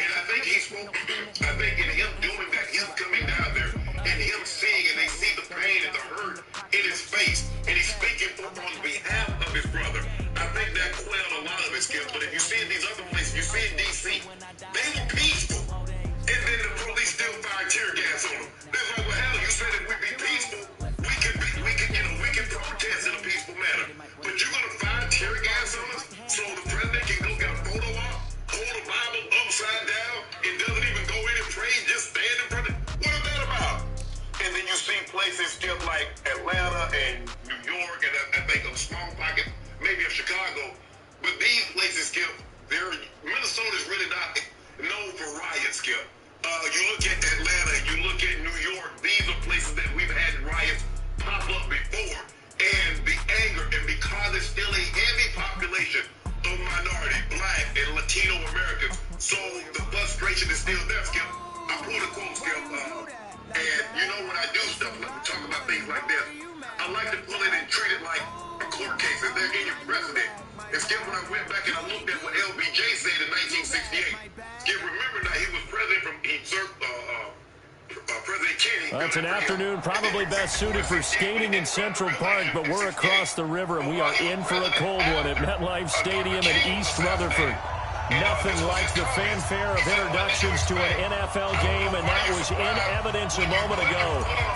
And I think he spoke, I think in him doing that, him coming down there, and him seeing, and they see the pain and the hurt in his face, and he's speaking on behalf of his brother. I think that quelled a lot of his skills. But if you see in these other places, you see in D.C., they were peaceful. And then the police still fired tear gas on them. They're like, well, hell, you said if we be peaceful, we can protest in a peaceful manner. But you're going to fire tear gas on us so the president can go get a photo op, hold a Bible upside down, and doesn't even go in and pray, just stand in front of it? What is that about? And then you see places still like Atlanta and New York, and I think a small pocket, maybe of Chicago. But these places, Skip, Minnesota's really not known for riots, Skip. You look at Atlanta, you look at New York, these are places that we've had riots pop up before. And the anger, and because it's still a heavy population of minority, black, and Latino Americans, so the frustration is still there, Skip. I pulled a quote, Skip, and you know when I do stuff, like talk about things like this, I like to pull it and treat it like a court case, and they're in your precedent. And Skip, when I went back and I looked at what LBJ said in 1968, Skip, remember now he was president from President Kennedy. Well, it's an afternoon probably best suited for skating in Central Park, but we're across the river, and we are in for a cold one at MetLife Stadium in East Rutherford. Nothing like the fanfare of introductions to an NFL game, and that was in evidence a moment ago.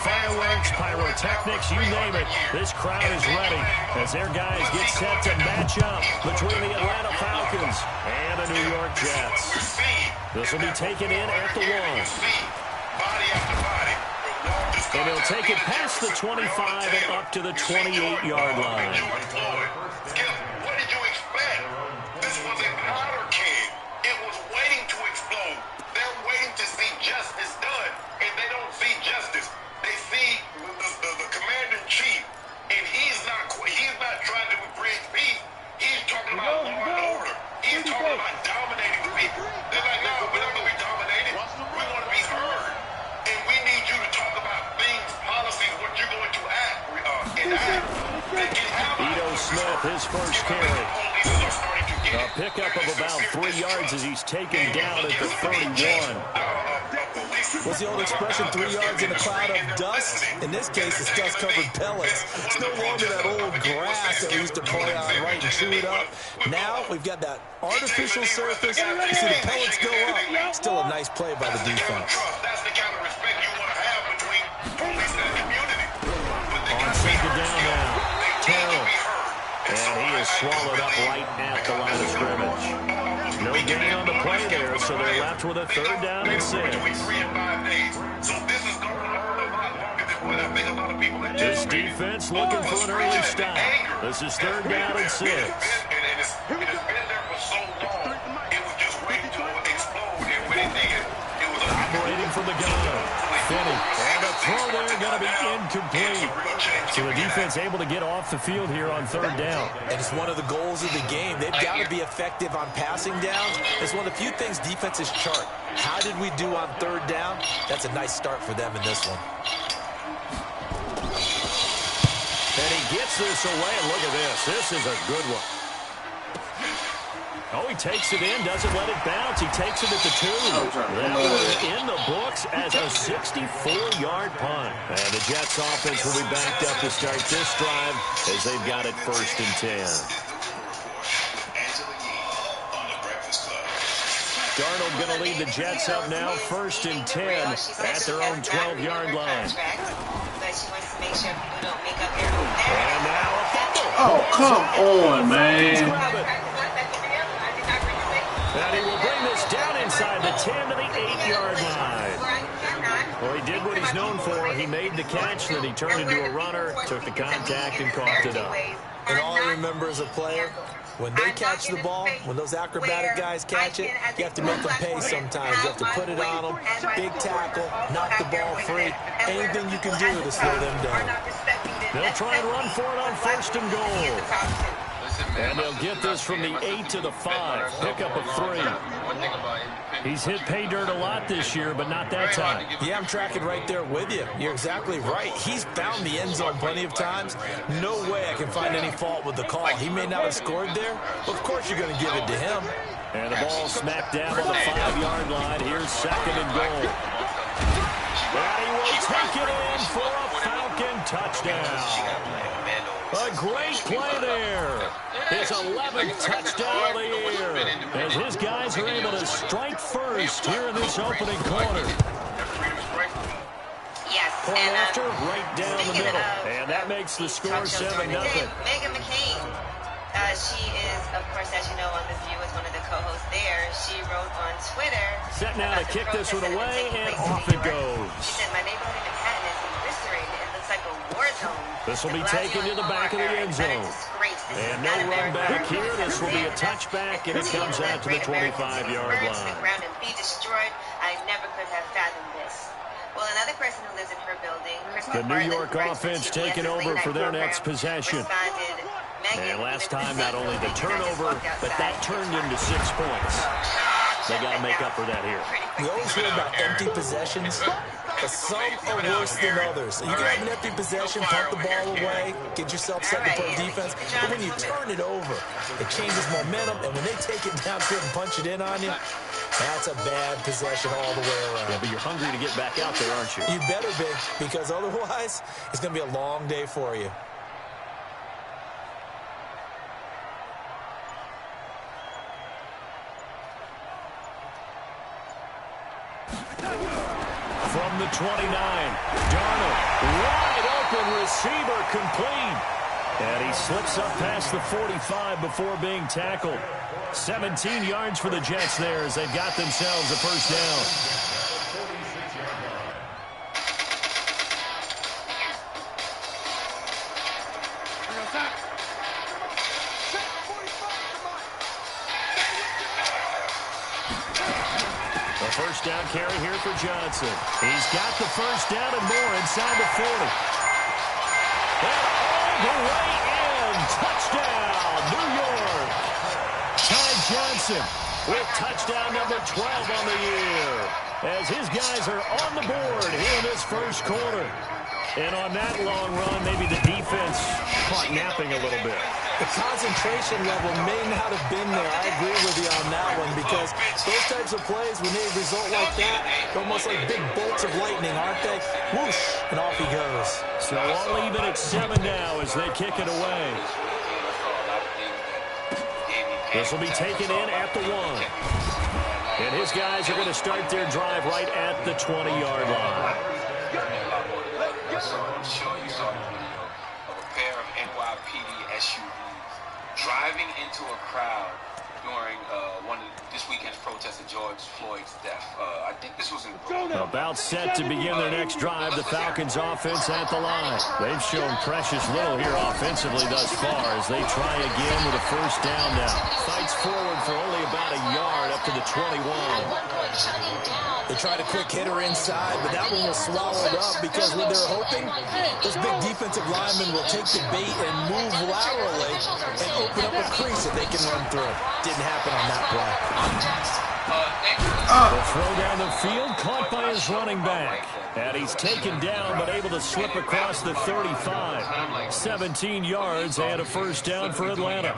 Fireworks, pyrotechnics, you name it. This crowd is ready as their guys get set to match up between the Atlanta Falcons and the New York Jets. This will be taken in at the 1. And he'll take it past the 25 and up to the 28-yard line. What did you expect? This was a powder keg. It was waiting to explode. They're waiting to see justice done, and they don't see justice. They see the commander-in-chief, and he's not trying to bring peace. He's talking about law and order. He's talking about dominating the people. They're like, no, we're not going to be dominated. We want to be heard. And we need you to talk about things, policies, what you're going to enact. Ito Smith, his first carry. A pickup of about 3 yards as he's taken down at the 31. What's the old expression, 3 yards in a cloud of dust? In this case, it's dust-covered pellets. It's no longer that old grass that we used to play on, right, and chew it up. Now, we've got that artificial surface. You see the pellets go up. Still a nice play by the defense. That's the kind of respect you want to have between police and the community. On second down now, Terrell. And he is swallowed up right at the line of scrimmage. No gain on the play there, so they're left with a 3rd down and 6. This defense looking for an early stop. This is 3rd down and 6. And it's been there for so long, it was just waiting to explode. And when it did, it was operating from the gun. Finney. And the throw there going to be incomplete. So the defense able to get off the field here on 3rd down. And it's one of the goals of the game. They've got to be effective on passing downs. It's one of the few things defenses chart. How did we do on 3rd down? That's a nice start for them in this one. And he gets this away, and look at this. This is a good one. Oh, he takes it in, doesn't let it bounce. He takes it at the 2. That was in the books as a 64-yard punt. And the Jets offense will be backed up to start this drive as they've got it 1st and 10. Darnold going to lead the Jets up now, 1st and 10 at their own 12-yard line. And now a fumble. Oh, come on, man. And he will bring this down inside the 10 to the 8-yard line. Well, he did what he's known for. He made the catch, then he turned into a runner, took the contact, and coughed it up. And all I remember as a player, when they catch the ball, when those acrobatic guys catch it, you have to make them pay sometimes. You have to put it on them, big tackle, knock the ball free. Anything you can do to slow them down. They'll try and run for it on 1st and goal. And they'll get this from the 8 to the 5. Pickup of 3. He's hit pay dirt a lot this year, but not that time. Yeah, I'm tracking right there with you. You're exactly right. He's found the end zone plenty of times. No way I can find any fault with the call. He may not have scored there, but of course you're going to give it to him. And the ball smacked down on the 5-yard line. Here's 2nd and goal. And he will take it in for a Falcon touchdown. A great play there. His 11th touchdown of the year. As his guys are able to strike first here in this opening quarter. Yes. Point after, right down the middle. And that makes the score 7-0. Megan McCain. She is, of course, as you know, on The View, is one of the co-hosts there. She wrote on Twitter. Set now to kick this one away, and off it goes. She said, my neighborhood in Manhattan is eviscerated. It looks like a war zone. This will be taken to the back of the end zone. And no run back here. This will be a touchback, and it comes out to the 25-yard line. And be destroyed. I never could have fathomed this. Well, another person who lives in her building, the New York offense taking over for their next possession. And last time, not only the turnover, but that turned into 6 points. They got to make up for that here. We always hear about empty possessions, but some are worse than others. You can have an empty possession, punt the ball away, get yourself set to play defense, but when you turn it over, it changes momentum, and when they take it downfield and punch it in on you, that's a bad possession all the way around. Yeah, but you're hungry to get back out there, aren't you? You better be, because otherwise, it's going to be a long day for you. From the 29, Darnold, wide open receiver, complete. And he slips up past the 45 before being tackled. 17 yards for the Jets there as they've got themselves a first down. First down carry here for Johnson. He's got the first down and more inside the 40. And all the way in. Touchdown, New York. Ty Johnson with touchdown number 12 on the year. As his guys are on the board here in this first quarter. And on that long run, maybe the defense caught napping a little bit. The concentration level may not have been there. I agree with you on that one because those types of plays, when they result like that, they're almost like big bolts of lightning, aren't they? Whoosh, and off he goes. So all even at 7 now as they kick it away. This will be taken in at the 1. And his guys are going to start their drive right at the 20-yard line. I'm sure you saw the video of a pair of NYPD SUVs driving into a crowd during one of this weekend's protests of George Floyd's death. I think this was in Brooklyn. About set to begin their next drive, the Falcons offense at the line. They've shown precious little here offensively thus far as they try again with a first down now. Fights forward for only about a yard up to the 21. They tried a quick hitter inside, but that one was swallowed up because what they're hoping, those big defensive linemen will take the bait and move laterally and open up a crease that they can run through. Didn't happen on that play. The throw down the field, caught by his running back. And he's taken down, but able to slip across the 35. 17 yards and a first down for Atlanta.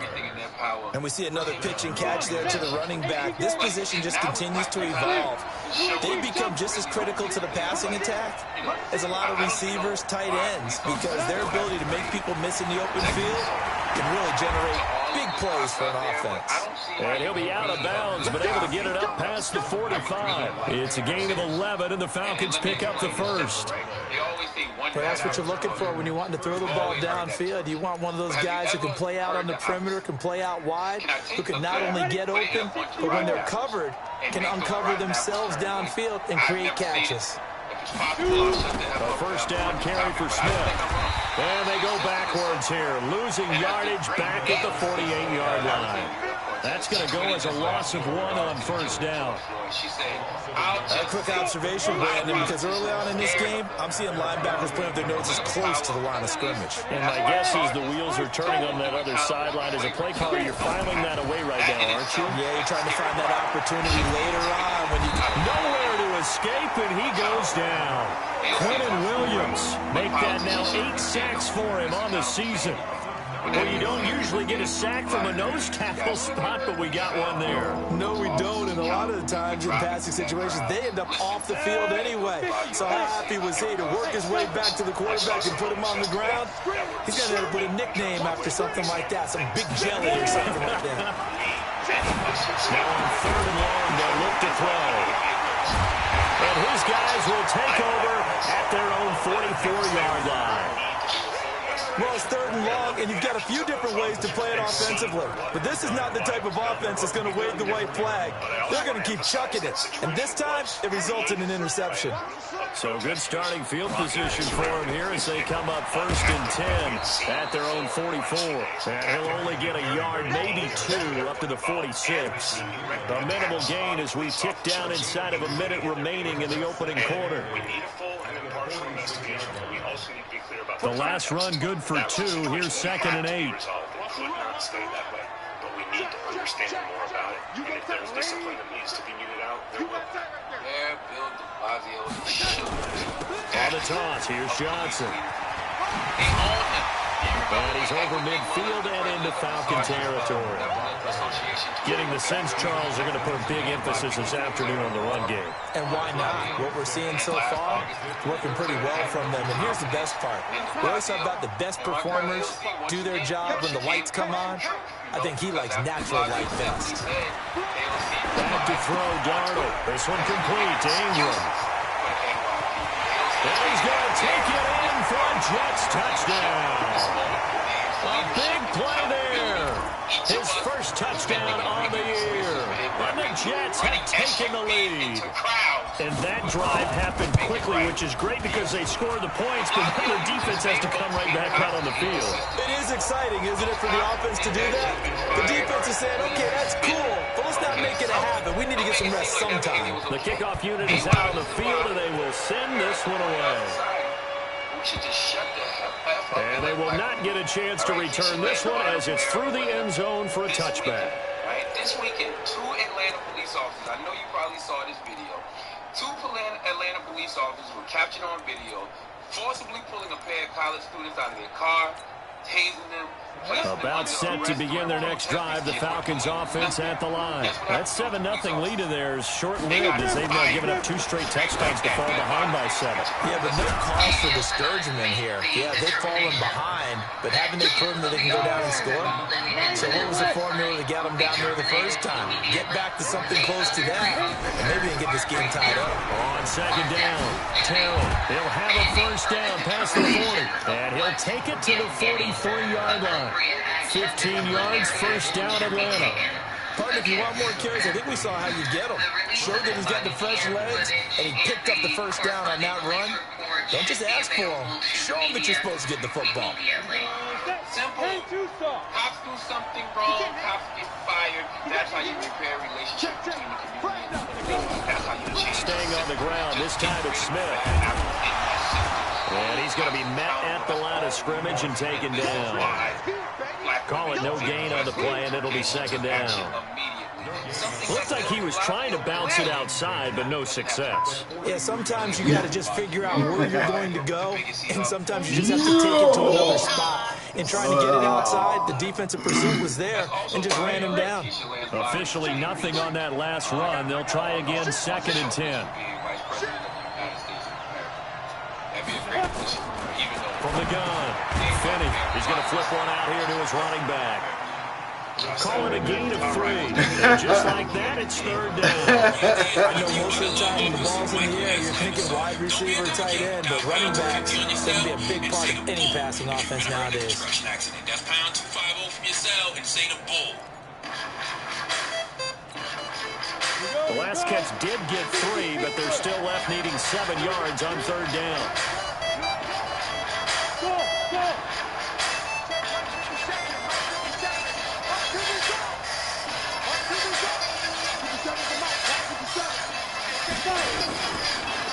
And we see another pitch and catch there to the running back. This position just continues to evolve. They become just as critical to the passing attack as a lot of receivers, tight ends, because their ability to make people miss in the open field can really generate big plays for an offense. And he'll be out of bounds, but able to get it up past the 45. It's a gain of 11, and the Falcons pick up the first. Well, that's what you're looking for when you want to throw the ball downfield. You want one of those guys who can play out on the perimeter, can play out wide, who can not only get open, but when they're covered, can uncover themselves downfield and create catches. A first down carry for Smith. And they go backwards here, losing yardage back at the 48-yard line. That's going to go as a loss of 1 on first down. A quick observation, Brandon, because early on in this game, I'm seeing linebackers putting up their noses close to the line of scrimmage. And my guess is the wheels are turning on that other sideline. As a play caller, you're filing that away right now, aren't you? Yeah, you're trying to find that opportunity later on when you nowhere to escape, and he goes down. Quentin Williams make that now 8 sacks for him on the season. Well, you don't usually get a sack from a nose tackle spot, but we got one there. No, we don't, and a lot of the times in passing situations, they end up off the field anyway. So how happy was he to work his way back to the quarterback and put him on the ground? He's going to have to put a nickname after something like that, some big jelly or something like that. Now on 3rd and long, they'll look to throw. And his guys will take over at their own 44-yard line. Well, it's 3rd and long, and you've got a few different ways to play it offensively. But this is not the type of offense that's going to wave the white flag. They're going to keep chucking it. And this time, it results in an interception. So good starting field position for him here as they come up 1st and 10 at their own 44. And he'll only get a yard, maybe 2, up to the 46. A minimal gain as we tick down inside of a minute remaining in the opening quarter. The last run good for 2. Here's 2nd and 8. Could not stay that way, but we need to understand more about it. And if there's discipline that needs to be muted out, there will. There, Bill DeFazio shoot. On the toss, here's Johnson. They own him. And he's over midfield and into Falcon territory. Getting the sense, Charles, they're going to put a big emphasis this afternoon on the run game. And why not? What we're seeing so far, working pretty well from them. And here's the best part. We always talk about the best performers do their job when the lights come on. I think he likes natural light best. Back to throw, Darnold. This one complete to Ingram. And he's going to take it in for a Jets touchdown. A big play there. His first touchdown on the year. And the Jets have taken the lead. And that drive happened quickly, which is great because they scored the points, but then the defense has to come right back out on the field. It is exciting, isn't it, for the offense to do that? The defense is saying, okay, that's cool, but let's not make it a habit. We need to get some rest sometime. The kickoff unit is out on the field, and they will send this one away. And they will not get a chance to return this one as it's through the end zone for a touchback. Right, this weekend, 2 Atlanta police officers, I know you probably saw this video, 2 Atlanta police officers were captured on video forcibly pulling a pair of college students out of their car, tasing them. About set to begin their next drive, the Falcons offense at the line. That 7-0 lead of theirs short-lived as they've now given up 2 straight touchdowns to fall behind by 7. Yeah, but no cause for discouragement here. Yeah, they've fallen behind, but haven't they proven that they can go down and score? So what was the formula to get them down there the first time? Get back to something close to that, and maybe they can get this game tied up. On 2nd down, Terrell, he'll have a first down past the 40, and he'll take it to the 43-yard line. 15 yards, first down, Atlanta. Partner, if you want more carries, I think we saw how you get him. Showed that he's got the fresh legs, and he picked up the first down on that run. Don't just ask for him. Show him that you're supposed to get the football. Simple. Cops do something wrong, cops get fired. That's how you repair relationships between the community and that's how you change. Staying on the ground, this time it's Smith. And he's going to be met at the line of scrimmage and taken down. Call it no gain on the play, and it'll be 2nd down. Looks like he was trying to bounce it outside, but no success. Yeah, sometimes you got to just figure out where you're going to go, and sometimes you just have to take it to another spot. And trying to get it outside, the defensive pursuit was there and just ran him down. Officially nothing on that last run. They'll try again, 2nd and 10. From the gun, Finney. He's going to flip one out here to his running back. Call it a gain of 3. And just like that, it's 3rd down. I know most of the time when the ball's in the air, you're thinking wide receiver, tight end, but running backs is going to be a big part of any passing offense nowadays. That's pound 250 from your cell and say the bull. The last catch did get 3, but they're still left needing 7 yards on 3rd down.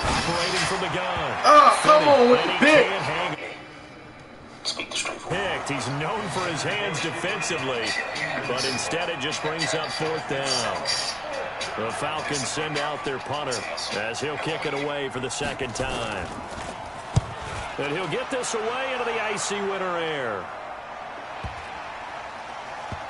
Operating from the gun. Oh, come on with the pick. Picked. He's known for his hands defensively, but instead it just brings up 4th down. The Falcons send out their punter as he'll kick it away for the 2nd time. And he'll get this away into the icy winter air.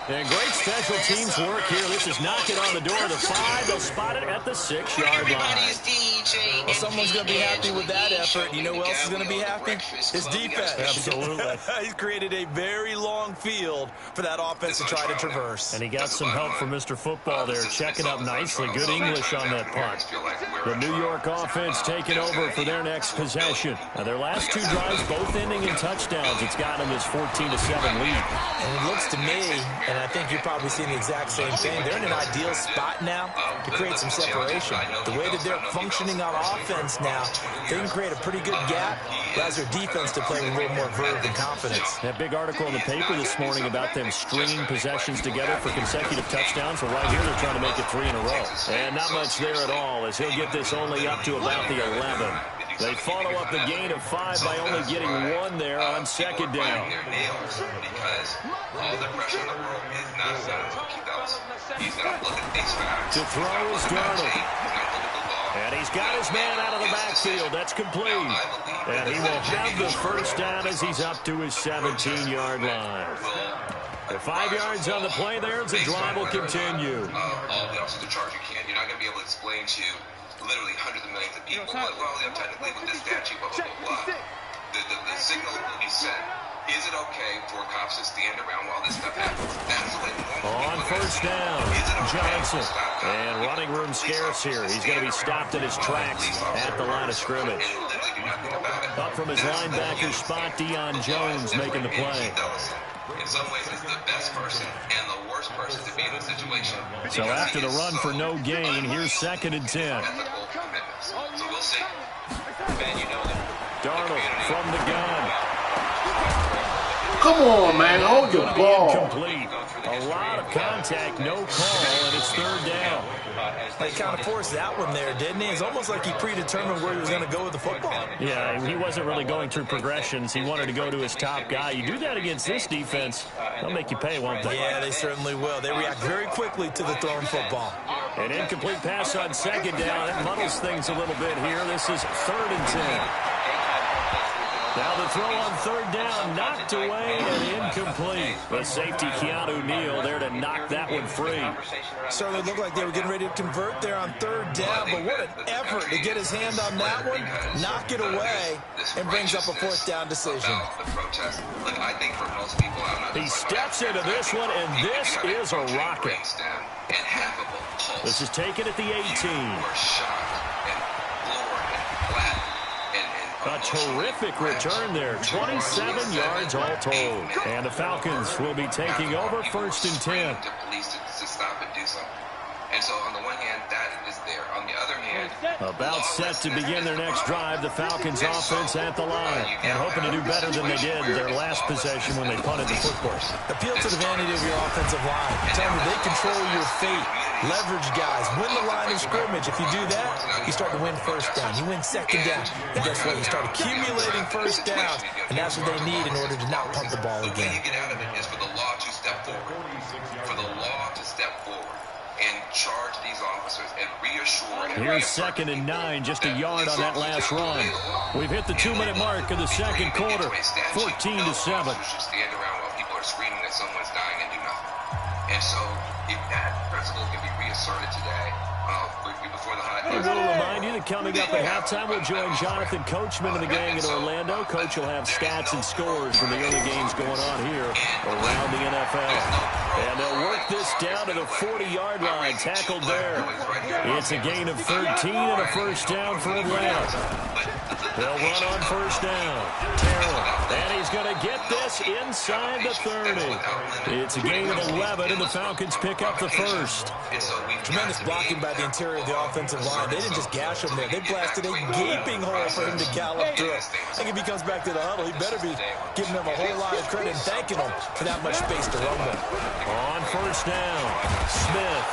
And great special teams work here. This is knocking on the door of the 5. They'll spot it at the 6-yard line. Well, someone's going to be happy with that effort. You know who else is going to be happy? His defense. Absolutely. He's created a very long field for that offense to try to traverse. And he got some help from Mr. Football there, checking up nicely. Good English on that punt. The New York offense taking over for their next possession. Now, their last 2 drives, both ending in touchdowns. It's got them this 14-7 lead. And it looks to me, and I think you're probably seeing the exact same thing, they're in an ideal spot now to create some separation. The way that they're functioning on offense now, they can create a pretty good gap, allows their defense to play with a little more verve and confidence. That big article in the paper this morning about them stringing possessions together for consecutive touchdowns. Well, right here they're trying to make it 3 in a row. And not much there at all, as he'll get this only up to about the 11. They follow up the gain of 5 by only getting 1 there on 2nd down. Because all the pressure in the world is not he's going to look at these facts. To throw is Darnold. And he's got his man out of the backfield. That's complete. And he will have the first down as he's up to his 17-yard line. The 5 yards on the play there as the drive will continue. All the officers in charge, you're not going to be able to explain to literally hundreds of millions of people, technically with this statute, blah, blah, blah, blah. The signal will be sent. Is it okay for cops to stand around while this stuff happens? That's the way on first down, Johnson. And running room scarce here. He's going to be stopped in his tracks at the line of scrimmage. Up from his linebacker spot, Deion Jones making the play. In some ways, it's the best person and the worst person to be in the situation. So after the run for no gain, here's 2nd and 10. So we'll see. Ben, you know that. Darnold from the gun. Come on, man. Hold your ball. Incomplete. A lot of contact, no call, and it's 3rd down. He kind of forced that one there, didn't he? It's almost like he predetermined where he was going to go with the football. Yeah, he wasn't really going through progressions. He wanted to go to his top guy. You do that against this defense, they'll make you pay, won't they? Yeah, they certainly will. They react very quickly to the thrown football. An incomplete pass on 2nd down. That muddles things a little bit here. This is 3rd and 10. Now the throw on 3rd down, knocked away and incomplete. The safety, Keanu Neal, there to knock that one free. Certainly looked like they were getting ready to convert there on 3rd down, but what an effort to get his hand on that one, knock it away, and brings up a 4th down decision. He steps into this one, and this is a rocket. This is taken at the 18. A terrific return there. 27 yards all told. And the Falcons will be taking over 1st and 10. To stop and do something. And so on the one hand, that is there. On the other hand, about set to begin their next drive, the Falcons offense at the line. And hoping to do better than they did their last possession when they punted the football. Appeal to the vanity of your offensive line. Tell them they control your fate. Leverage guys. Win the line of scrimmage. If you do that, you start to win 1st down. You win 2nd down. And guess what? You start accumulating 1st downs. And that's what they need in order to not punt the ball again. The way you get out of it is for the law to step forward. For the law to step forward and charge these officers and reassure. Here's 2nd and 9, just a yard on that last run. We've hit the 2-minute mark of the 2nd quarter, 14-7. Stand around while people are screaming that someone's dying and do nothing. And so if that principle can be reasserted today, before the holidays. We'll remind you that coming up at halftime, we'll join Jonathan Coachman and the gang in Orlando. Coach will have stats and scores from the early games going on here around the NFL. And they'll work this down to the 40-yard line, tackled there. It's a gain of 13 and a 1st down for Atlanta. They'll run on 1st down. Terrell, and he's going to get this inside the 30. It's a gain of 11, and the Falcons pick up the 1st. Tremendous blocking by the interior of the offensive line. They didn't just gash him there. They blasted a gaping hole for him to gallop through. I think if he comes back to the huddle, he better be giving them a whole lot of credit and thanking them for that much space to run with. On 1st down, Smith.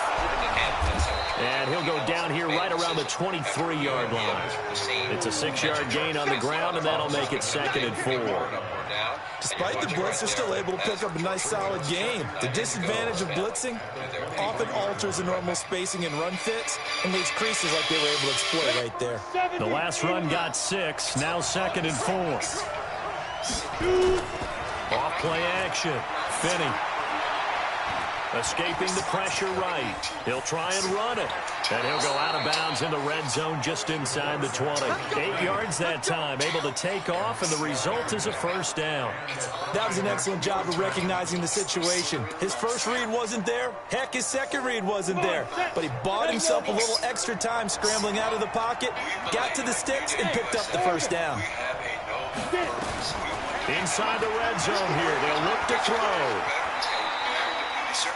And he'll go down here right around the 23-yard line. It's a 6-yard gain on the ground, and that'll make it 2nd and 4. Despite the blitz, they're still able to pick up a nice, solid game. The disadvantage of blitzing often alters the normal spacing and run fits and leaves creases like they were able to exploit right there. The last run got 6, now 2nd and 4. Off play action. Finney. Escaping the pressure right. He'll try and run it. And he'll go out of bounds in the red zone just inside the 20. 8 yards that time, able to take off, and the result is a first down. That was an excellent job of recognizing the situation. His first read wasn't there. Heck, his second read wasn't there. But he bought himself a little extra time scrambling out of the pocket, got to the sticks, and picked up the first down. Inside the red zone here, they'll look to throw.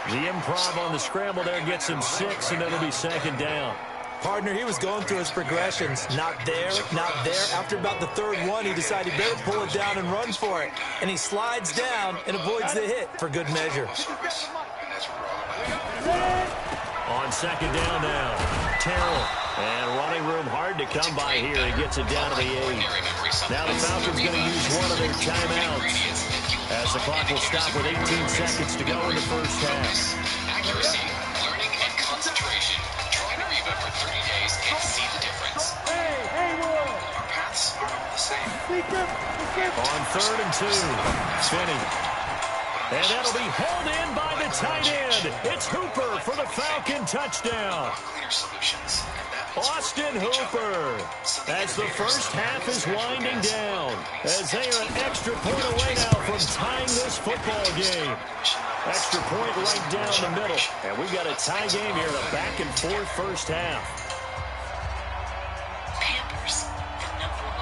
The improv on the scramble there gets him 6, and it'll be second down. Partner, he was going through his progressions. Not there, not there. After about the third one, he decided he better pull it down and run for it. And he slides down and avoids the hit for good measure. On second down now, Terrell. And running room hard to come by here. He gets it down to the 8. Now the Falcons going to use one of their timeouts, as the clock will stop with 18 seconds to go in the first half. Accuracy, learning, and concentration. Try Nariva for 30 days and see the difference. Our paths are all the same. On 3rd and 2, Finney. And that'll be held in by the tight end. It's Hooper for the Falcon touchdown. Cleaner solutions. Austin Hooper, as the first half is winding down, as they are an extra point away now from tying this football game. Extra point right down the middle, and we've got a tie game here in a back-and-forth first half.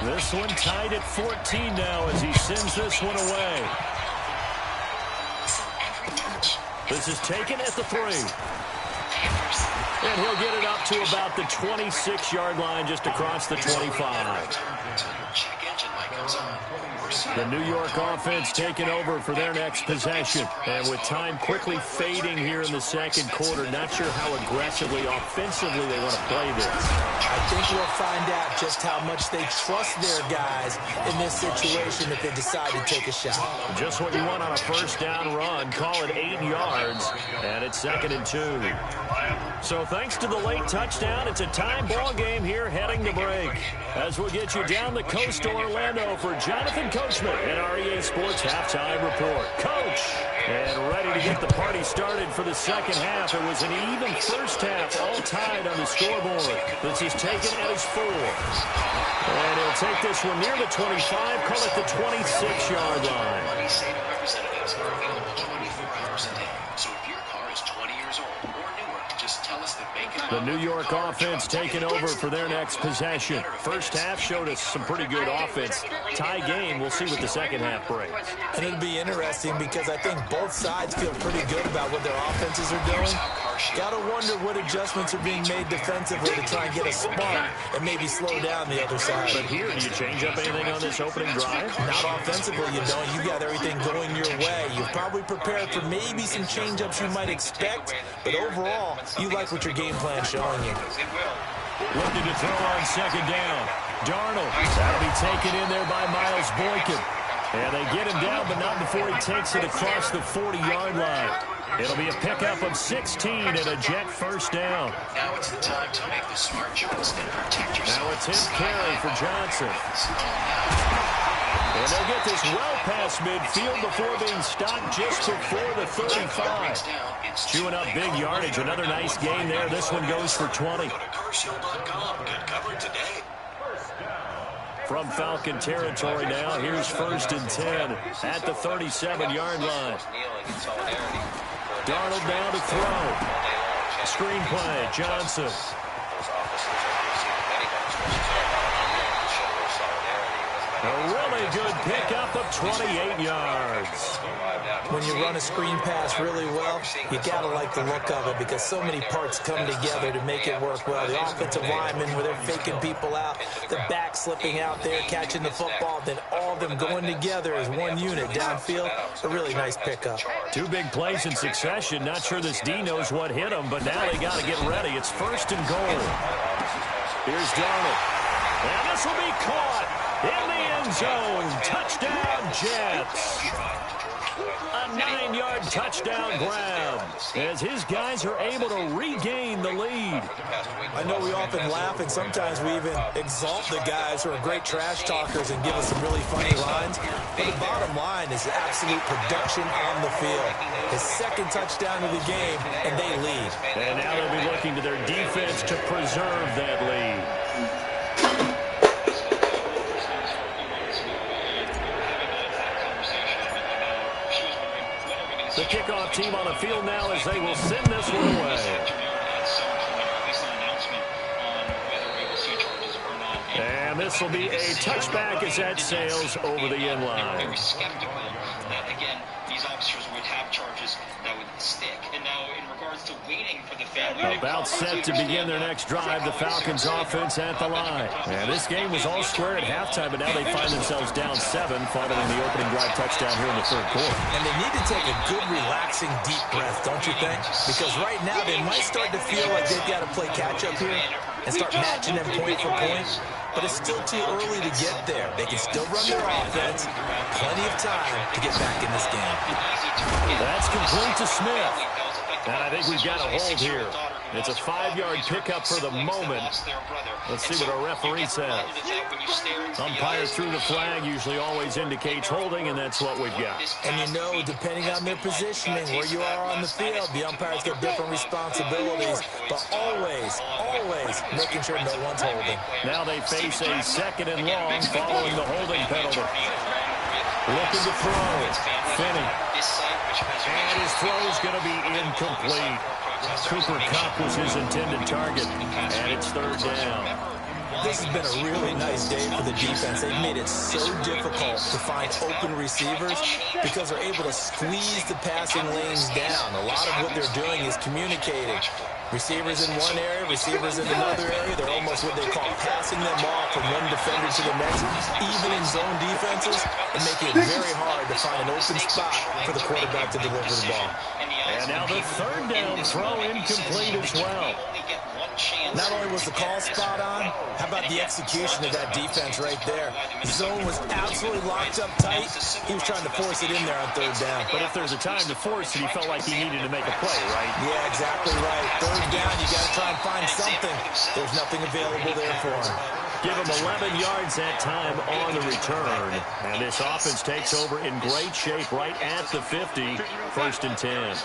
This one tied at 14 now as he sends this one away. This is taken at the 3. And he'll get it up to about the 26-yard line, just across the 25. The New York offense taking over for their next possession. And with time quickly fading here in the second quarter, not sure how aggressively, offensively they want to play this. I think we'll find out just how much they trust their guys in this situation if they decide to take a shot. Just what you want on a first down run. Call it 8 yards, and it's 2nd and 2. So thanks to the late touchdown, it's a time ball game here heading to break. As we'll get you down the coast to Orlando for Jonathan Coachman and our EA Sports Halftime Report. Coach, and ready to get the party started for the second half. It was an even first half, all tied on the scoreboard. This is taken at his 4. And he'll take this one near the 25, call it the 26-yard line. Money saving representatives are available 24 hours a day. So if your car is 20 years old or newer, just tell us that make it. The New York offense taking over for their next possession. First half showed us some pretty good offense. Tie game, we'll see what the second half brings. And it'll be interesting because I think both sides feel pretty good about what their offenses are doing. Got to wonder what adjustments are being made defensively to try and get a spark and maybe slow down the other side. But here, do you change up anything on this opening drive? Not offensively, you don't. You got everything going your way. You've probably prepared for maybe some change-ups you might expect, but overall, you like what your game plan's showing you. Looking to throw on second down. Darnold, that'll be taken in there by Miles Boykin. And they get him down, but not before he takes it across the 40-yard line. It'll be a pickup of 16 and a Jet first down. Now it's the time to make the smart choice and protect yourself. Now it's his carry for Johnson. And they'll get this well past midfield before being stopped just before the 35. Chewing up big yardage. Another nice gain there. This one goes for 20. From Falcon territory now, here's 1st and 10 at the 37-yard line. Darnold down to throw. Screenplay, Johnson. A really good pickup of 28 yards. When you run a screen pass really well, you got to like the look of it because so many parts come together to make it work well. The offensive linemen, where they're faking people out, the back slipping out there, catching the football, then all of them going together as one unit downfield. A really nice pickup. 2 big plays in succession. Not sure this D knows what hit them, but now they got to get ready. It's 1st and goal. Here's Darnold. And this will be caught in the end zone. Touchdown, Jets. A 9-yard touchdown grab as his guys are able to regain the lead. I know we often laugh, and sometimes we even exalt the guys who are great trash talkers and give us some really funny lines. But the bottom line is absolute production on the field. His second touchdown of the game, and they lead. And now they'll be looking to their defense to preserve that lead. The kickoff team on the field now as they will send this one away. And this will be a touchback as that sails over the end line. Very skeptical that, again, these officers would have charges that would stick. And now, in regards to waiting for the family... About set to begin their next drive, the Falcons offense at the line. And this game was all square at halftime, but now they find themselves down 7 following the opening drive touchdown here in the third quarter. And they need to take a good, relaxing, deep breath, don't you think? Because right now they might start to feel like they've got to play catch-up here and start matching them point for point. But it's still too early to get there. They can still run their offense. Plenty of time to get back in this game. That's complete to Smith. And I think we've got a hold here. It's a 5-yard pickup for the moment. Let's see what our referee says. Umpire through the flag usually always indicates holding, and that's what we've got. And you know, depending on their positioning, where you are on the field, the umpires get different responsibilities. But always, always making sure no one's holding. Now they face a 2nd and long following the holding penalty. Looking to throw. Finney. And his throw's going to be incomplete. Cooper Kupp was his intended target, and it's 3rd down. This has been a really nice day for the defense. They've made it so difficult to find open receivers because they're able to squeeze the passing lanes down. A lot of what they're doing is communicating. Receivers in one area, receivers in another area. They're almost what they call passing them off from one defender to the next, even in zone defenses, and making it very hard to find an open spot for the quarterback to deliver the ball. And now the 3rd down throw incomplete as well. Not only was the call spot on, how about the execution of that defense right there? The zone was absolutely locked up tight. He was trying to force it in there on 3rd down. But if there's a time to force it, he felt like he needed to make a play, right? Yeah, exactly right. 3rd down, you got to try and find something. There's nothing available there for him. Give him 11 yards that time on the return. And this offense takes over in great shape right at the 50. 1st and 10.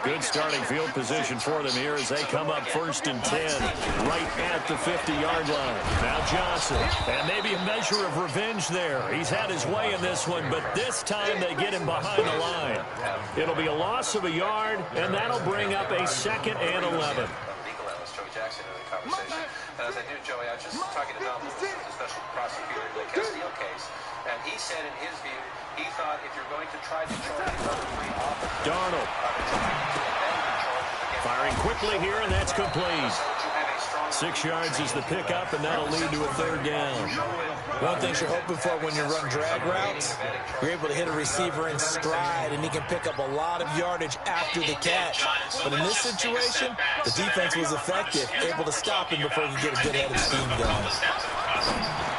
Good starting field position for them here as they come up 1st and 10 right at the 50-yard line. Now Johnson, and maybe a measure of revenge there. He's had his way in this one, but this time they get him behind the line. It'll be a loss of a yard, and that'll bring up a 2nd and 11. And as I do, Joey, I was just talking to Tom, the special prosecutor in the Castillo case, and he said in his view, he thought if you're going to try to charge another 3 offenses, Darnold firing quickly here, and that's complete. 6 yards is the pickup, and that'll lead to a 3rd down. One thing you're hoping for when you run drag routes, you're able to hit a receiver in stride, and he can pick up a lot of yardage after the catch. But in this situation, the defense was effective, able to stop him before he could get a good head of steam going.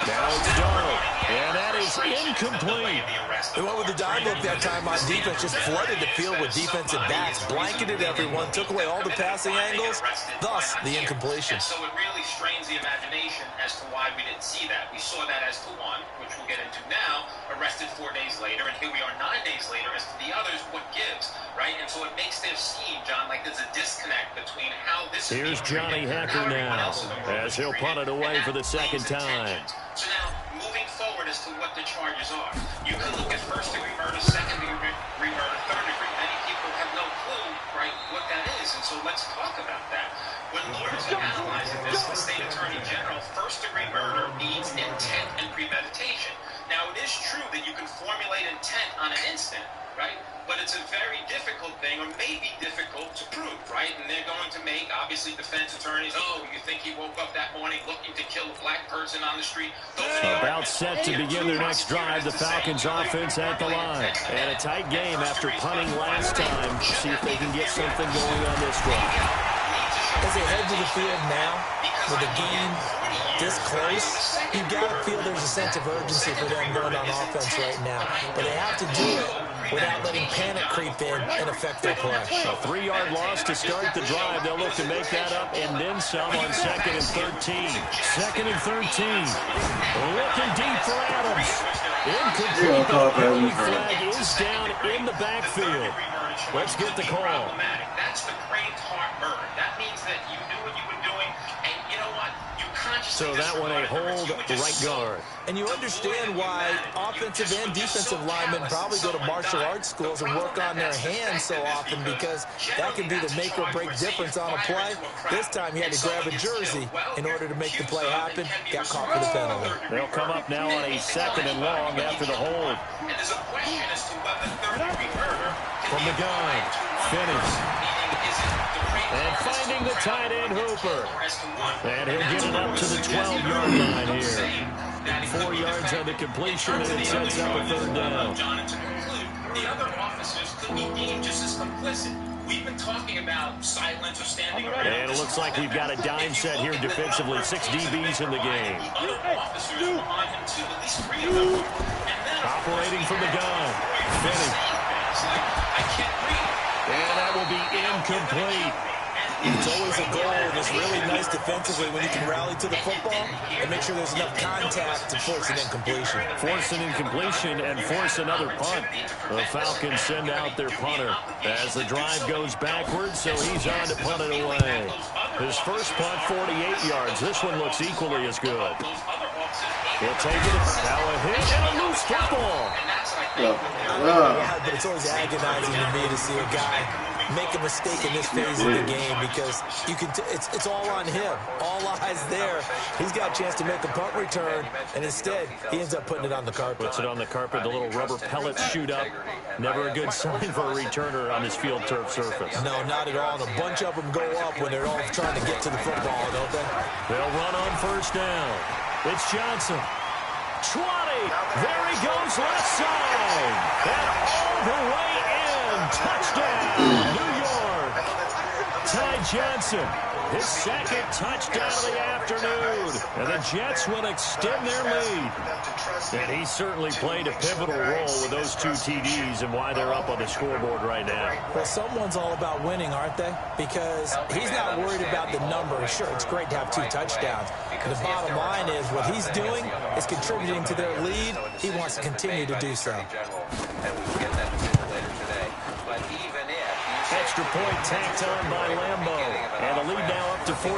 Now it's Darnold, and that is incomplete. They went with the dog look that time on defense, just flooded the field with defensive backs, blanketed everyone, took away all the passing angles, thus the incompletion. So it really strains the imagination as to why we didn't see that. We saw that as to one, which we'll get into now, arrested 4 days later, and here we are 9 days later as to the others, what gives, right? And so it makes there seem, John, like there's a disconnect between how this is. Here's Johnny Hacker now, as he'll punt it away for the 2nd time. So now, moving forward as to what the charges are, you can look at 1st-degree murder, 2nd-degree murder, 3rd-degree. Many people have no clue, right, what that is, and so let's talk about that. When lawyers are analyzing this, the state attorney general, 1st-degree murder means intent and premeditation. Now, it is true that you can formulate intent on an instant, right? But it's a very difficult thing, or maybe difficult to prove, right? And they're going to make, obviously, defense attorneys, oh, you think he woke up that morning looking to kill a black person on the street? About set to begin their next drive, the Falcons offense at the line. And a tight game after punting last time. See if they can get something going on this drive. As they head to the field now, with a game this close, you got to feel there's a sense of urgency for them going on offense right now. But they have to do it without letting panic creep in and affect their play. A 3-yard loss to start the drive. They'll look to make that up and then some on 2nd and 13. 2nd and 13. Looking deep for Adams. Incomplete. The penalty flag is down in the backfield. Let's get the call. That's the great heart bird. That means that you knew what you were doing, and you know what? You consciously. So that one a hold right guard. And you understand why offensive and defensive linemen probably go to martial arts schools and work on their hands so often, because that can be the make or break difference on a play. This time he had to grab a jersey in order to make the play happen. Got caught for the penalty. They'll come up now on a 2nd and long after the hold. And there's a question as to whether third-degree murder from the gun. Finish. And finding the tight end Hooper. And he'll get it up to the 12-yard line here. 4 yards on the completion, and it sets up a 3rd down. The other officers could be deemed just as complicit. We've been talking about silence or standing around. And it looks like we've got a dime set here defensively. 6 DBs in the game. Other officers behind him too, at least 3 of them. Operating from the gun. Finish. I can't read. And that will be incomplete. It's always a goal, and it's really nice defensively when you can rally to the football and make sure there's enough contact to force an incompletion. Force an incompletion and force another punt. The Falcons send out their punter as the drive goes backwards, so he's on to punt it away. His first punt, 48 yards. This one looks equally as good. He'll take it. Now a hit and a loose football. But it's always agonizing to me to see a guy make a mistake in this phase of the game, because you can it's all on him. All eyes there. He's got a chance to make a punt return, and instead he ends up putting it on the carpet. Puts it on the carpet. The little rubber pellets shoot up. Never a good sign for a returner on this field turf surface. No, not at all. And a bunch of them go up when they're all trying to get to the football, don't they? They'll run on 1st down. It's Johnson. 20. There he goes left side. And all the way in. Touchdown, New York. Ty Johnson, his 2nd touchdown of the afternoon. And the Jets will extend their lead. And he certainly played a pivotal role with those 2 TDs and why they're up on the scoreboard right now. Well, someone's all about winning, aren't they? Because he's not worried about the number. Sure, it's great to have 2 touchdowns. The bottom line is what he's doing is contributing to their lead. He wants to continue to do so. Extra point tacked on by Lambeau. And the lead now up to 14.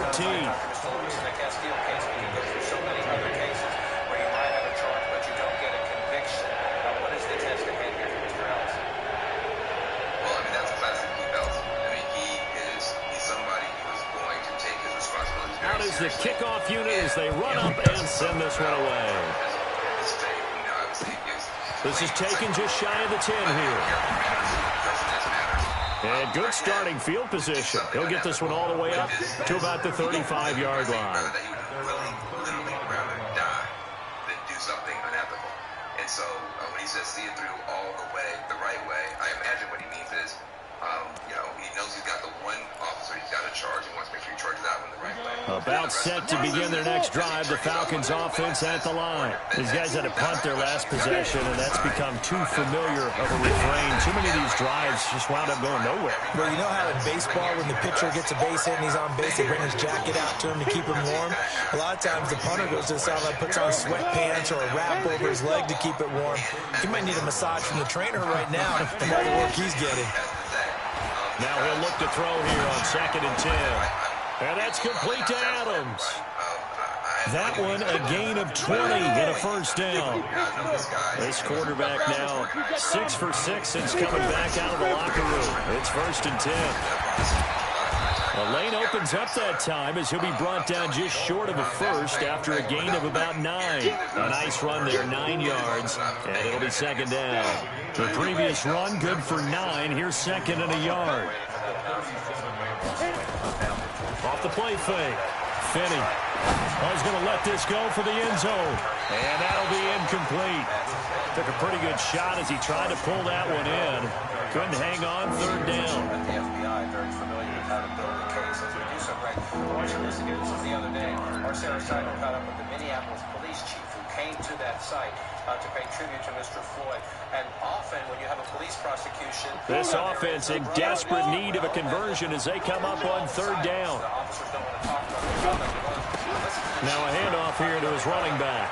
Out is the kickoff unit as they run up and send this one away. This is taken just shy of the 10 here. And good starting field position. He'll get this one all the way up to about the 35-yard line. And so when he says see it through all the way, the right way, I imagine what he means is, he knows he's got the one officer he's got to charge. He wants to make sure he charges that one the right way. About set to begin their next drive, the Falcons offense at the line. These guys had to punt their last possession, and that's become too familiar of a refrain. Too many of these drives just wound up going nowhere. Well, you know how in baseball, when the pitcher gets a base hit and he's on base, they bring his jacket out to him to keep him warm? A lot of times the punter goes to the sideline, puts on sweatpants or a wrap over his leg to keep it warm. He might need a massage from the trainer right now from all the work he's getting. Now he'll look to throw here on 2nd and 10. And that's complete to Adams. That one a gain of 20 and a 1st down. This quarterback now 6 for 6 since coming back out of the locker room. It's 1st and 10. The lane opens up that time as he'll be brought down just short of a 1st after a gain of about 9. A nice run there, 9 yards, and it'll be 2nd down. The previous run, good for 9. Here's 2nd and a yard. Off the play fake. Finney. He's going to let this go for the end zone. And that'll be incomplete. Took a pretty good shot as he tried to pull that one in. Couldn't hang on, 3rd down. The FBI very familiar with how to build the case. As we do so, Greg, right. Watching this news the other day, our Sarah Steiner caught up with the Minneapolis police chief who came to that site to pay tribute to Mr. Floyd. And often when you have a police prosecution... This offense in desperate need of a conversion as they come up on third down. Now a handoff here to his running back.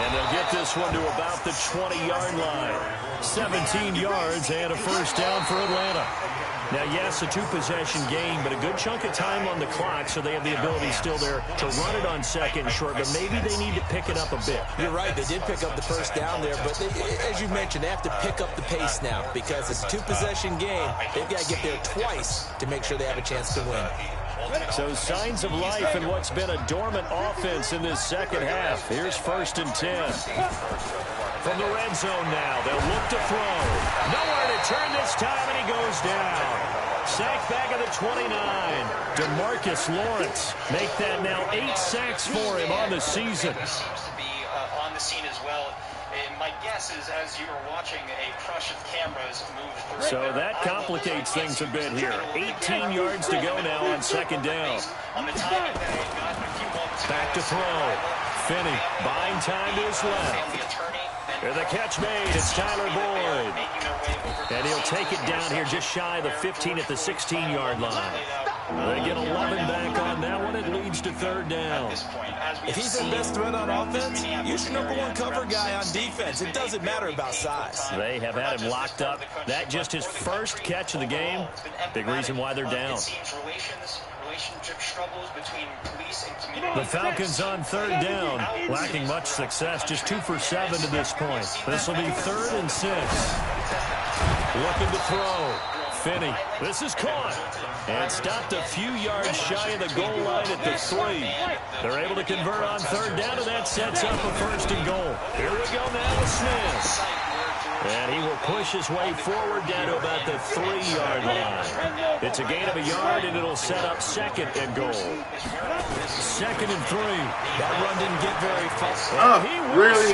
And they'll get this one to about the 20-yard line. 17 yards and a first down for Atlanta. Now, yes, a two-possession game, but a good chunk of time on the clock, so they have the ability still there to run it on second and short, but maybe they need to pick it up a bit. You're right. They did pick up the first down there, but as you mentioned, they have to pick up the pace now because it's a two-possession game. They've got to get there twice to make sure they have a chance to win. So signs of life in what's been a dormant offense in this second half. Here's 1st and 10. From the red zone now, they'll look to throw. Nowhere to turn this time, and he goes down. Sacked back at the 29. DeMarcus Lawrence make that now 8 sacks for him on the season. Seems to be on the scene as well. And my guess is, as you were watching, a crush of cameras move through. So that complicates things a bit here. 18 yards to go now on 2nd down. Back to throw. Finney buying time to his left. And the catch made. It's Tyler Boyd. And he'll take it down here just shy of the 15 at the 16-yard line. They get 11 back on that one. It leads to 3rd down. If he's their best threat on offense, use your #1 cover guy on defense. It doesn't matter about size. They have had him locked up. That just his first catch of the game. Big reason why they're down. The Falcons on 3rd down. Lacking much success. Just 2 for 7 to this point. This will be 3rd and 6. Looking to throw. Finney. This is caught. And stopped a few yards shy of the goal line at the 3. They're able to convert on 3rd down, and that sets up a 1st and goal. Here we go now with Smith. And he will push his way forward down to about the 3-yard line. It's a gain of a yard, and it'll set up 2nd and goal. 2nd and 3. That run didn't get very far. Really?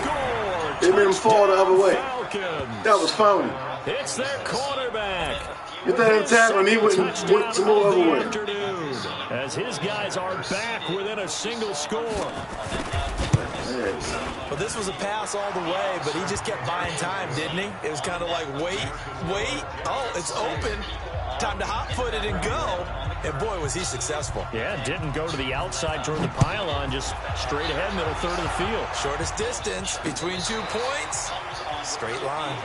It didn't fall the other way. Falcons. That was phony. It's their quarterback. If they didn't tackle him, he went some more other way. As his guys are back within a single score. Well, this was a pass all the way, but he just kept buying time, didn't he? It was kind of like, wait. Oh, it's open. Time to hot-foot it and go. And, boy, was he successful. Yeah, didn't go to the outside toward the pylon, just straight ahead, middle third of the field. Shortest distance between 2 points. Straight line.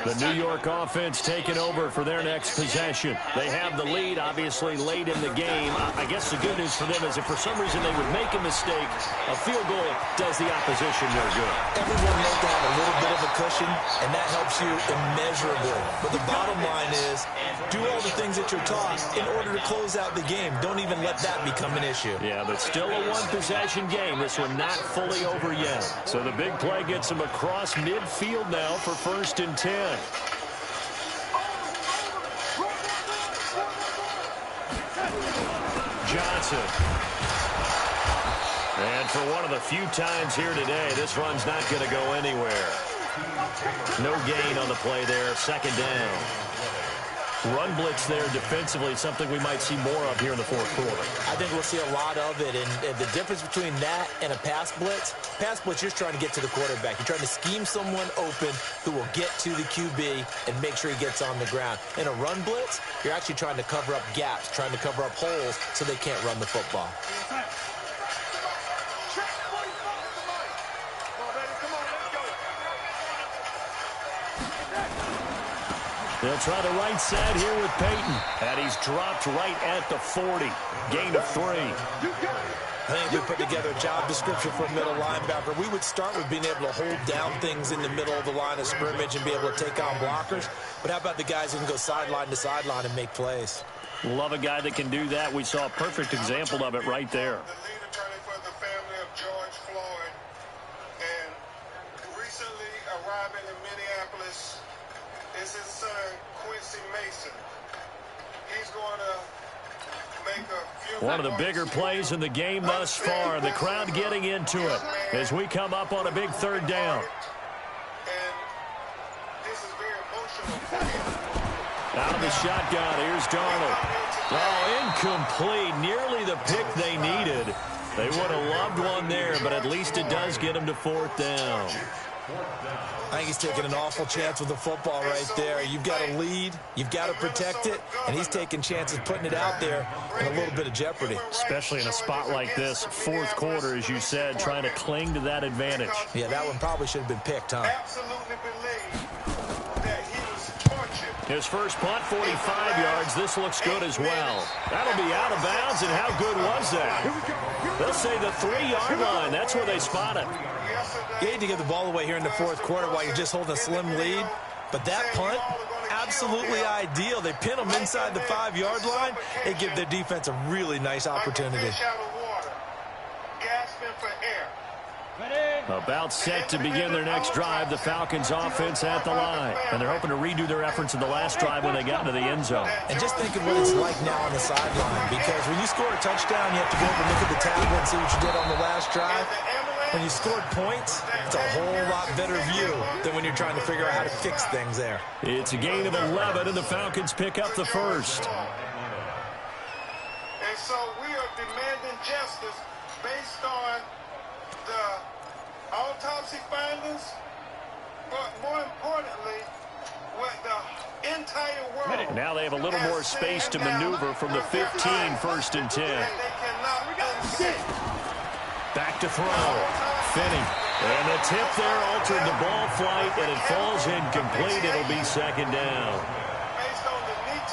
The New York offense taking over for their next possession. They have the lead, obviously, late in the game. I guess the good news for them is if for some reason they would make a mistake, a field goal does the opposition no good. Everyone knows to have a little bit of a cushion, and that helps you immeasurably. But the bottom line is, do all the things that you're taught in order to close out the game. Don't even let that become an issue. Yeah, but still a one-possession game. This one not fully over yet. So the big play gets them across midfield now for 1st and 10. Johnson. And for one of the few times here today, this run's not going to go anywhere. No gain on the play there. 2nd down. Run blitz there defensively, something we might see more of here in the 4th quarter. I think we'll see a lot of it, and the difference between that and a pass blitz, you're trying to get to the quarterback. You're trying to scheme someone open who will get to the QB and make sure he gets on the ground. In a run blitz, you're actually trying to cover up gaps, trying to cover up holes so they can't run the football. They'll try the right side here with Peyton. And he's dropped right at the 40. Gain of 3. I think if we put together a job description for a middle linebacker, we would start with being able to hold down things in the middle of the line of scrimmage and be able to take on blockers. But how about the guys who can go sideline to sideline and make plays? Love a guy that can do that. We saw a perfect example of it right there. The lead attorney for the family of George Floyd. And recently arriving in Minneapolis is his son, Quincy Mason. He's going to One of the bigger plays in the game thus far. The crowd getting into it as we come up on a big third down. Out of the shotgun, here's Darnold. Oh, incomplete. Nearly the pick they needed. They would have loved one there, but at least it does get them to fourth down. I think he's taking an awful chance with the football right there. You've got a lead, you've got to protect it, and he's taking chances putting it out there in a little bit of jeopardy. Especially in a spot like this, fourth quarter, as you said, trying to cling to that advantage. Yeah, that one probably should have been picked, huh? His first punt, 45 yards. This looks good as well. That'll be out of bounds, and how good was that? They'll say the 3-yard line. That's where they spot it. You hate to give the ball away here in the fourth quarter while you're just holding a slim lead, but that punt, absolutely ideal. They pin them inside the 5-yard line. They give their defense a really nice opportunity. About set to begin their next drive, the Falcons offense at the line. And they're hoping to redo their efforts in the last drive when they got into the end zone. And just think of what it's like now on the sideline, because when you score a touchdown, you have to go over and look at the tablet and see what you did on the last drive. When you scored points, it's a whole lot better view than when you're trying to figure out how to fix things there. It's a gain of 11, and the Falcons pick up the first. And so we are demanding justice based on the autopsy findings, but more importantly, what the entire world. Now they have a little more space to maneuver from the 15, first and 10. Back to throw. Finney. And the tip there altered the ball flight, and it falls incomplete. It'll be second down.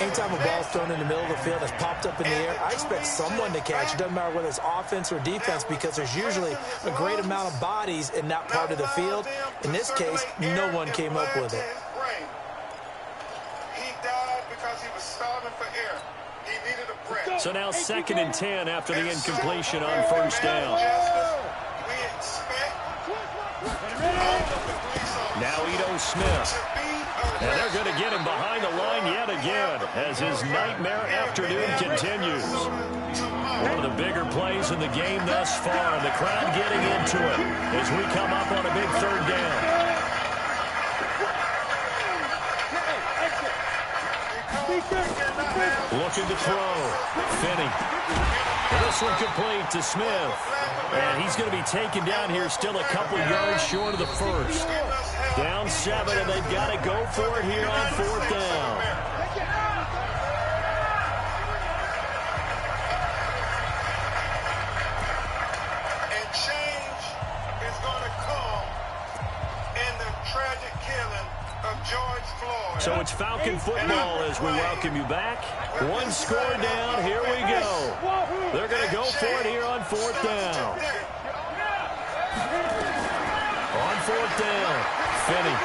Anytime a ball's thrown in the middle of the field that's popped up in the air, I expect someone to catch. It doesn't matter whether it's offense or defense, because there's usually a great amount of bodies in that part of the field. In this case, no one came up with it. He died because he was starving for air. He needed a breath. So now second and 10 after the incompletion on first down. Now Ito Smith. And they're going to get him behind the line yet again as his nightmare afternoon continues. One of the bigger plays in the game thus far. The crowd getting into it as we come up on a big third down. Looking to throw. Finney. This one complete to Smith. And he's going to be taken down here, still a couple yards short of the first. Down 7, and they've got to go for it here on fourth down. And change is going to come in the tragic killing of George Floyd. So it's Falcon football as we welcome you back. One score down. Here we go. They're going to go for it here on fourth down. On fourth down, Finney.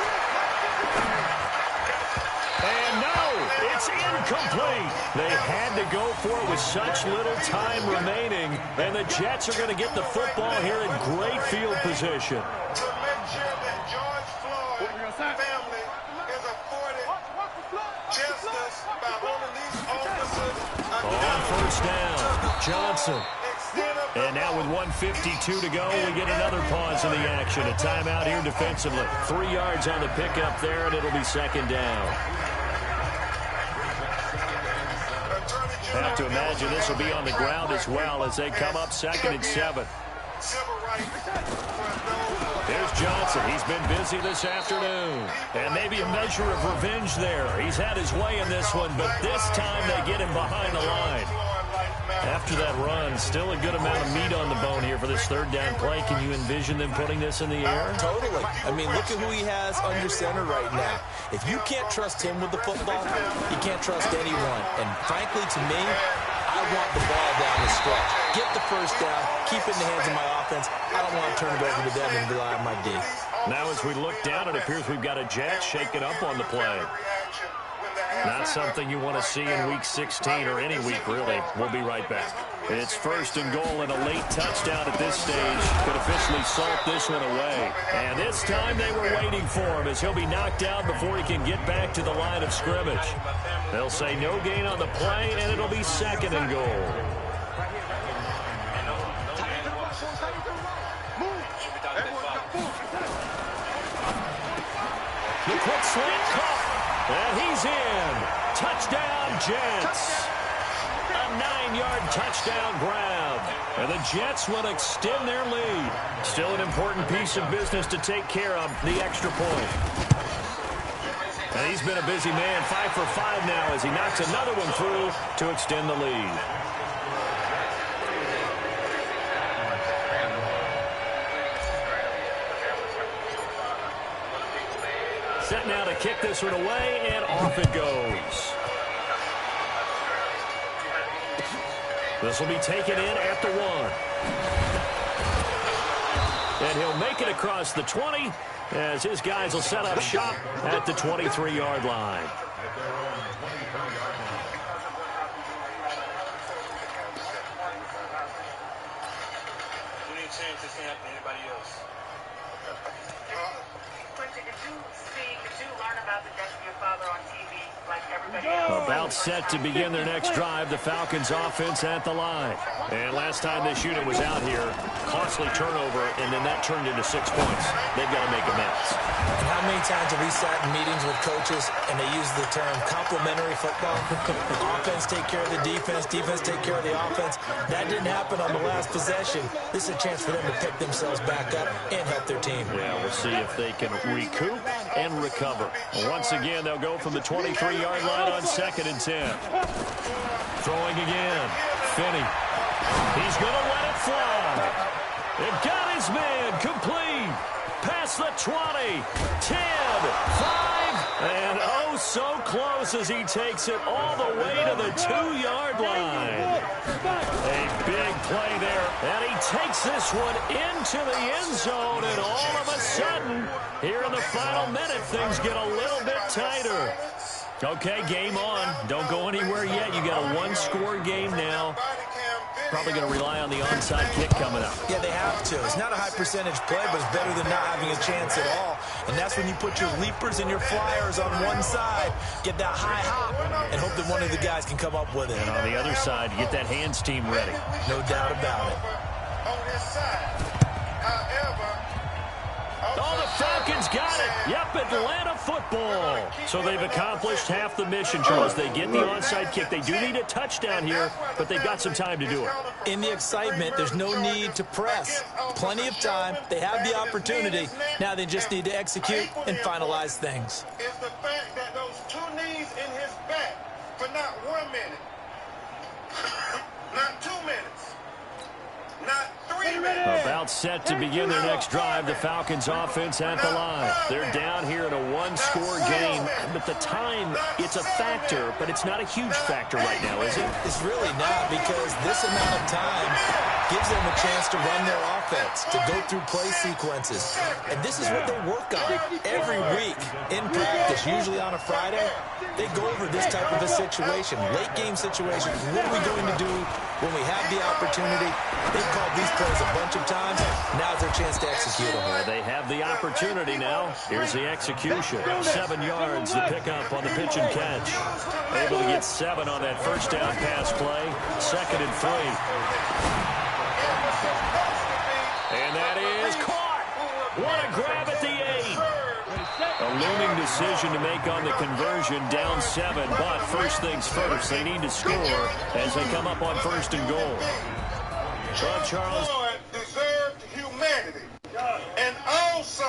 And no, it's incomplete. They had to go for it with such little time remaining, and the Jets are going to get the football here in great field position. To make sure that George Floyd's family is afforded justice by holding these officers on first down, Johnson. And now with 1:52 to go, we get another pause in the action. A timeout here defensively. 3 yards on the pickup there, and it'll be second down. Have to imagine this will be on the ground as well as they come up second and 7. There's Johnson. He's been busy this afternoon. And maybe a measure of revenge there. He's had his way in this one, but this time they get him behind the line. After that run, still a good amount of meat on the bone here for this third down play. Can you envision them putting this in the air? Totally. I mean, look at who he has under center right now. If you can't trust him with the football, you can't trust anyone. And frankly, to me, I want the ball down the stretch. Get the first down, keep it in the hands of my offense. I don't want to turn it over to them and rely on my D. Now as we look down, it appears we've got a Jet shaking up on the play. Not something you want to see in Week 16 or any week, really. We'll be right back. It's first and goal, and a late touchdown at this stage could officially salt this one away. And this time they were waiting for him as he'll be knocked out before he can get back to the line of scrimmage. They'll say no gain on the play, and it'll be second and goal. The quick slant caught, and he's in. Touchdown, Jets. A 9-yard touchdown grab. And the Jets will extend their lead. Still an important piece of business to take care of, the extra point. And he's been a busy man, 5 for 5 now as he knocks another one through to extend the lead. Set now to kick this one away, and off it goes. This will be taken in at the 1. And he'll make it across the 20 as his guys will set up shop at the 23-yard line. Any chance this can happen to anybody else? Did you learn about the death of your father on TV like everybody else? About set to begin their next drive, the Falcons offense at the line. And last time this unit was out here, costly turnover, and then that turned into 6 points. They've got to make amends. And how many times have we sat in meetings with coaches and they use the term complementary football? Offense take care of the defense, defense take care of the offense. That didn't happen on the last possession. This is a chance for them to pick themselves back up and help their team. Yeah, we'll see if they can recoup and recover. Once again, they'll go from the 23-yard line on 2nd and 10. Throwing again. Finney. He's going to let it fly. It got his man complete. Past the 20, 10, 5, and oh so close as he takes it all the way to the 2-yard line. A big play there, and he takes this one into the end zone, and all of a sudden, here in the final minute, things get a little bit tighter. Okay, game on. Don't go anywhere yet. You got a 1-score game now. Probably going to rely on the onside kick coming up. Yeah, they have to. It's not a high percentage play, but it's better than not having a chance at all. And that's when you put your leapers and your flyers on one side, get that high hop, and hope that one of the guys can come up with it. And on the other side, get that hands team ready. No doubt about it. On this side, however... Oh, the Falcons got it. Yep, Atlanta football. So they've accomplished half the mission, Charles. They get the onside kick. They do need a touchdown here, but they've got some time to do it. In the excitement, there's no need to press. Plenty of time. They have the opportunity. Now they just need to execute and finalize things. It's the fact that those 2 knees in his back for not 1 minute, not 2 minutes, not 3 minutes. About set to begin their next drive, the Falcons offense at the line. They're down here in a 1-score game, but the time, it's a factor, but it's not a huge factor right now, is it? It's really not, because this amount of time gives them a chance to run their offense, to go through play sequences. And this is what they work on every week in practice, usually on a Friday. They go over this type of a situation, late game situation. What are we going to do when we have the opportunity? They've called these plays a bunch of times. Now's their chance to execute them. Well, they have the opportunity now. Here's the execution. 7 yards, the pickup on the pitch and catch. Able to get 7 on that first down pass play. 2nd and 3. And that is caught. What a grab at the 8. A looming decision to make on the conversion, down 7. But first things first, they need to score as they come up on 1st and goal. Well, Charles,